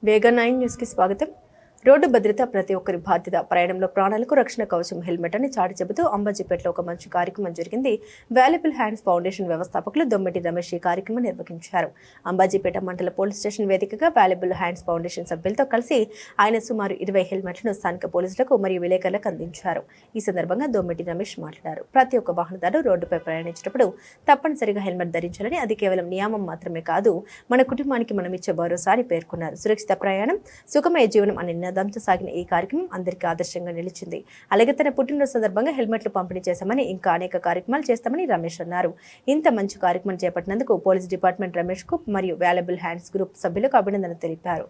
వేగా 9 news కి స్వాగతం. Road భద్రత ప్రతి ఒక్కరి బాధ్యత. ప్రయాణంలో ప్రాణాలకు రక్షణ కవచం హెల్మెట్ అని చాటి చెబుతూ అంబాజీపేటలో ఒక మంచి కార్యక్రమం జరిగింది. వాల్యుబుల్ హ్యాండ్స్ ఫౌండేషన్ వ్యవస్థాపకులు దొమ్మెటి రమేష్ ఈ కార్యక్రమం నిర్వహించారు. అంబాజీపేట మండల పోలీస్ స్టేషన్ వేదికగా వాల్యుబుల్ హ్యాండ్స్ ఫౌండేషన్ సభ్యులతో కలిసి ఆయన సుమారు 20 హెల్మెట్లను స్థానిక పోలీసులకు మరియు విలేకరులకు అందించారు. ఈ సందర్భంగా దొమ్మెటి రమేష్ మాట్లాడారు. ప్రతి ఒక్క వాహనదారు రోడ్డుపై ప్రయాణించేటప్పుడు తప్పనిసరిగా హెల్మెట్ ధరించాలని, అది కేవలం నియమం మాత్రమే కాదు, మన కుటుంబానికి మనం ఇచ్చే భరోసా అని పేర్కొన్నారు. సురక్షిత ప్రయాణం, సుఖమయ జీవనం అనే నినాదంతో సాగిన ఈ కార్యక్రమం అందరికీ ఆదర్శంగా నిలిచింది. అలాగే తన పుట్టినరోజు సందర్భంగా హెల్మెట్లు పంపిణీ చేశామని, ఇంకా అనేక కార్యక్రమాలు చేస్తామని రమేష్ అన్నారు. ఇంత మంచి కార్యక్రమం చేపట్టినందుకు పోలీస్ డిపార్ట్మెంట్ రమేష్ కు మరియు వాల్యుబుల్ హ్యాండ్స్ గ్రూప్ సభ్యులకు అభినందనలు తెలిపారు.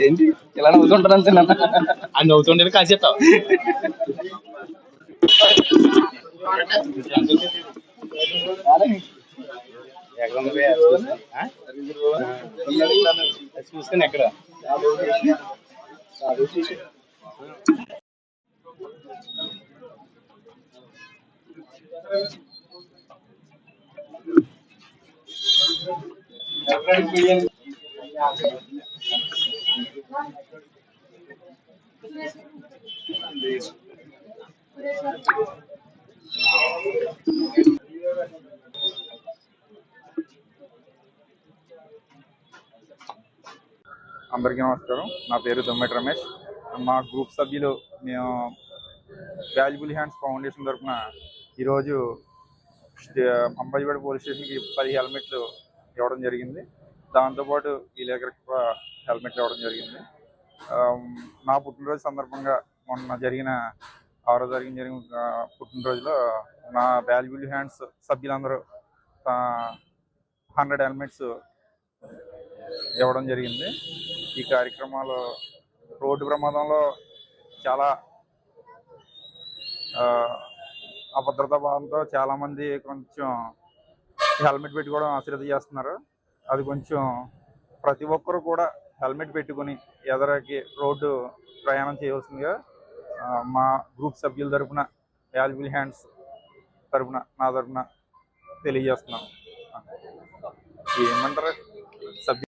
ఏంటి ఇలా నవ్వుతుంటారు అంతే అని నవ్వుతుండే కాదు చెప్తావు. చూసుకుని ఎక్కడ అందరికీ నమస్కారం. నా పేరు దొమ్మెటి రమేష్. మా గ్రూప్ సభ్యులు మేము వాల్యుబుల్ హ్యాండ్స్ ఫౌండేషన్ తరఫున ఈరోజు అంబాజీపేట పోలీస్ స్టేషన్కి 10 హెల్మెట్లు ఇవ్వడం జరిగింది. దాంతోపాటు విలేకరులకు హెల్మెట్లు ఇవ్వడం జరిగింది. నా పుట్టినరోజు సందర్భంగా మొన్న జరిగిన 6వ తారీఖున జరిగిన పుట్టినరోజులో నా వాల్యుబుల్ హ్యాండ్స్ సభ్యులందరూ 100 హెల్మెట్స్ ఇవ్వడం జరిగింది. ఈ కార్యక్రమాలు రోడ్డు ప్రమాదంలో చాలా అభద్రతా భావంతో చాలామంది కొంచెం హెల్మెట్ పెట్టుకోవడం అశ్రద్ధ చేస్తున్నారు. అది కొంచెం ప్రతి ఒక్కరు కూడా హెల్మెట్ పెట్టుకుని ఎదరకి రోడ్డు ప్రయాణం చేయవలసిందిగా మా గ్రూప్ సభ్యుల తరఫున వాల్యుబుల్ హ్యాండ్స్ తరఫున నా తరఫున తెలియజేస్తున్నాను. ఏమంటారు?